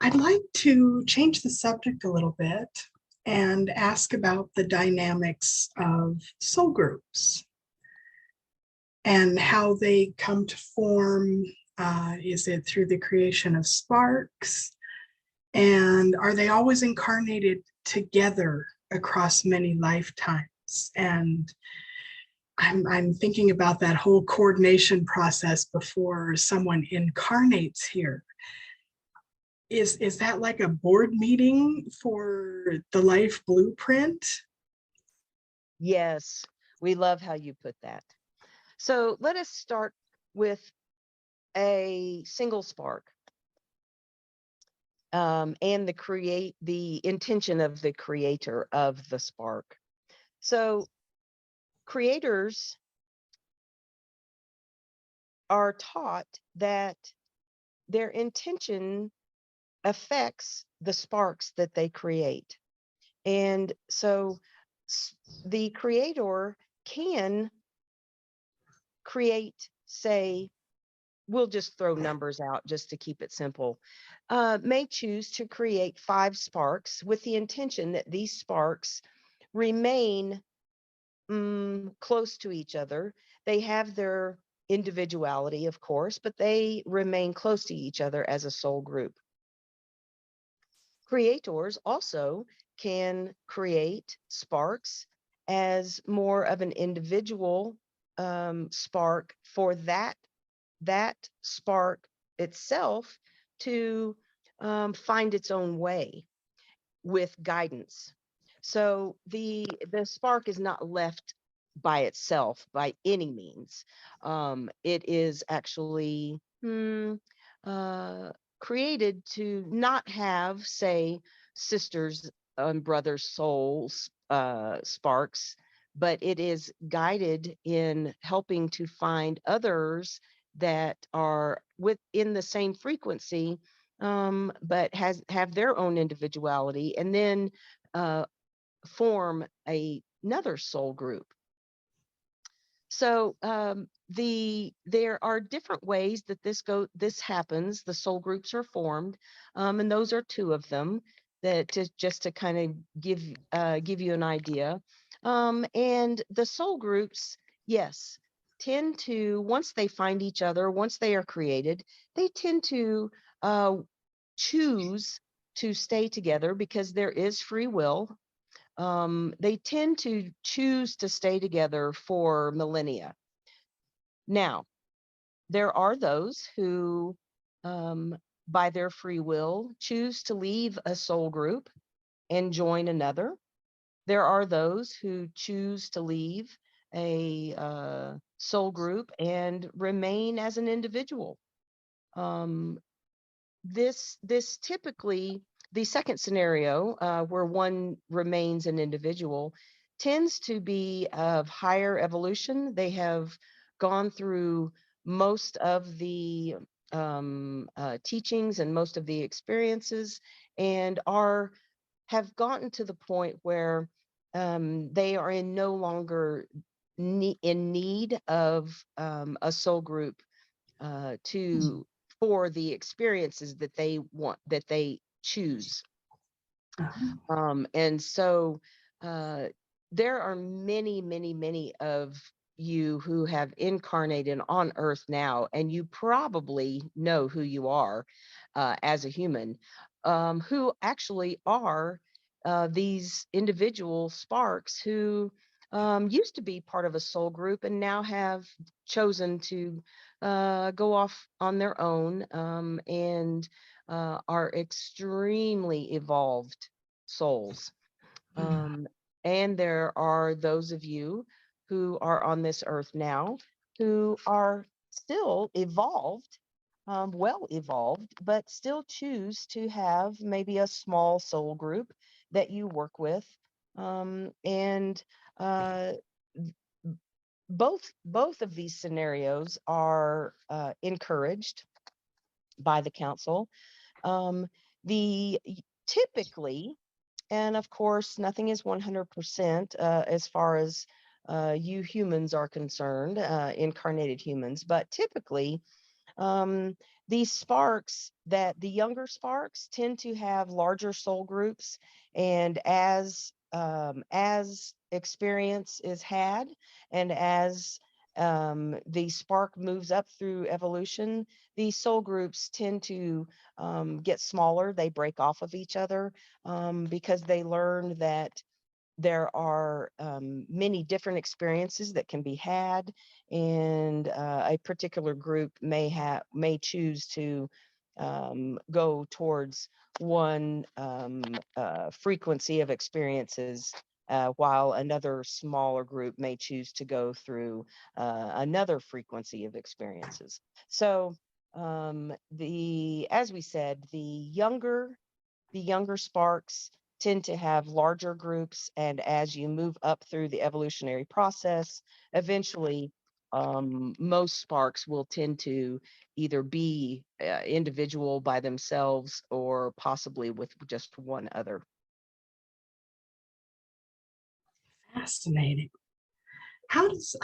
I'd like to change the subject a little bit and ask about the dynamics of soul groups and how they come to form. Is it through the creation of sparks? And are they always incarnated together across many lifetimes? And I'm thinking about that whole coordination process before someone incarnates here. Is that like a board meeting for the life blueprint? Yes, we love how you put that. So let us start with a single spark, and the intention of the creator of the spark. So creators are taught that their intention affects the sparks that they create. And so the creator can create, say, we'll just throw numbers out just to keep it simple, may choose to create 5 sparks with the intention that these sparks remain close to each other. They have their individuality, of course, but they remain close to each other as a soul group. Creators also can create sparks as more of an individual spark for that spark itself to find its own way with guidance. So the spark is not left by itself by any means. It is actually created to not have, say, sisters and brothers souls sparks, but it is guided in helping to find others that are within the same frequency, but have their own individuality, and then uh, form another soul group. So there are different ways that this happens. The soul groups are formed, and those are 2 of them that just to kind of give you an idea. And the soul groups, yes, tend to, once they find each other, once they are created, they tend to uh, choose to stay together because there is free will. They tend to choose to stay together for millennia. Now, there are those who, um, by their free will, choose to leave a soul group and join another. There are those who choose to leave a soul group and remain as an individual. Um, this typically, the second scenario, where one remains an individual, tends to be of higher evolution. They have gone through most of the teachings and most of the experiences, and have gotten to the point where they are in no longer in need of a soul group to for the experiences that they want, that they choose. And so uh, there are many, many, many of you who have incarnated on Earth now, and you probably know who you are as a human, who actually are these individual sparks who used to be part of a soul group and now have chosen to go off on their own, and are extremely evolved souls. Um, and there are those of you who are on this earth now who are still evolved, well evolved, but still choose to have maybe a small soul group that you work with. And uh, both of these scenarios are encouraged by the council. Um, the typically, and of course, nothing is 100% as far as you humans are concerned, incarnated humans, but typically, um, these sparks, that the younger sparks tend to have larger soul groups, and as experience is had, and as the spark moves up through evolution, these soul groups tend to get smaller. They break off of each other because they learn that there are many different experiences that can be had, and a particular group may choose to go towards one frequency of experiences, while another smaller group may choose to go through another frequency of experiences. So as we said, the younger sparks tend to have larger groups, and as you move up through the evolutionary process, eventually most sparks will tend to either be individual by themselves, or possibly with just one other. Fascinating. How does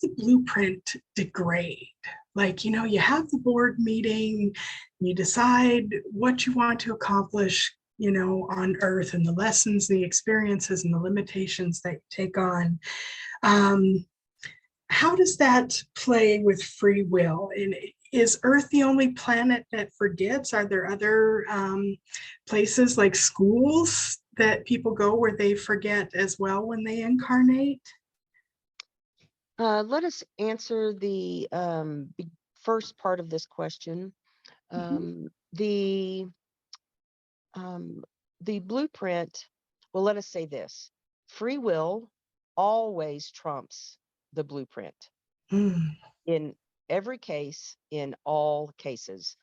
the blueprint degrade? Like, you have the board meeting, you decide what you want to accomplish, on Earth, and the lessons, the experiences, and the limitations that you take on. Um, how does that play with free will? And is Earth the only planet that forgets? Are there other places like schools that people go where they forget as well when they incarnate? Let us answer the first part of this question. Mhm. Um, the um, the blueprint. Well, let us say this: free will always trumps the blueprint Mm. in every case. In all cases,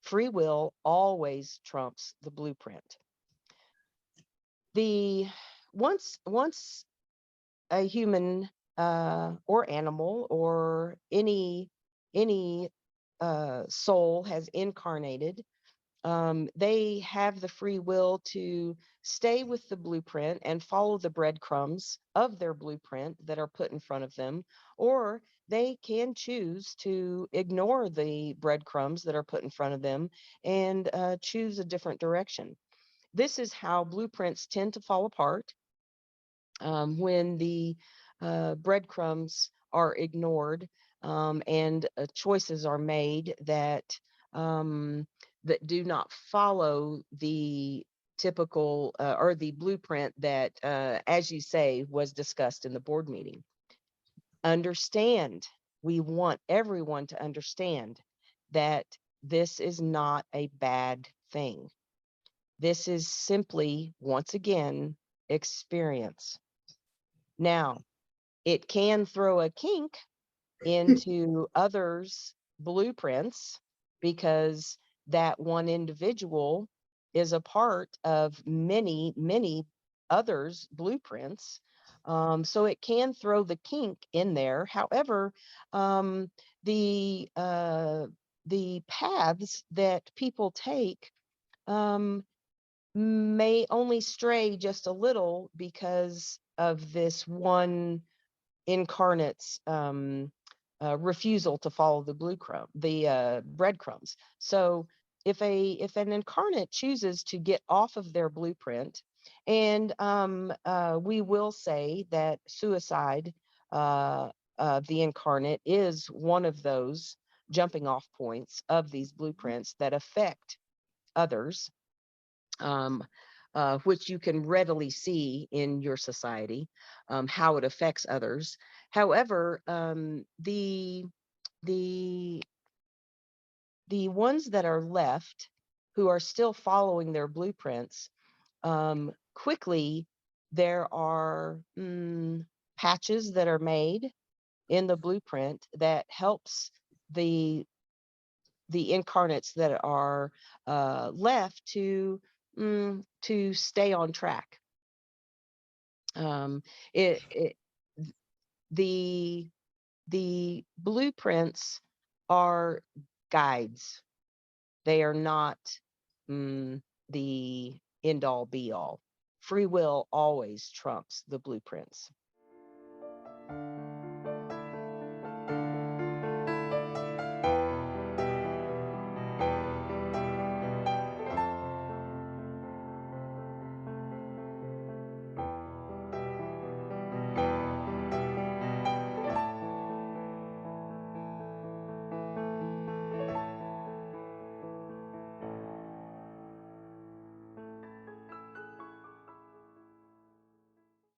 free will always trumps the blueprint. The once a human or animal or any soul has incarnated, they have the free will to stay with the blueprint and follow the breadcrumbs of their blueprint that are put in front of them, or they can choose to ignore the breadcrumbs that are put in front of them and choose a different direction. This is how blueprints tend to fall apart, when the breadcrumbs are ignored, and choices are made um, that do not follow the typical or the blueprint that, as you say, was discussed in the board meeting. Understand, we want everyone to understand that this is not a bad thing. This is simply, once again, experience. Now, it can throw a kink into others' blueprints, because that one individual is a part of many, many others' blueprints. So it can throw the kink in there. However, um, the uh, the paths that people take um, may only stray just a little because of this one incarnate's refusal to follow the breadcrumbs. So if an incarnate chooses to get off of their blueprint, and we will say that suicide of the incarnate is one of those jumping off points of these blueprints that affect others, um, which you can readily see in your society, how it affects others. However, the the ones that are left, who are still following their blueprints, quickly there are patches that are made in the blueprint that helps the the incarnates that are left to stay on track. Um, it the the blueprints are guides. They are not the end all be all. Free will always trumps the blueprints.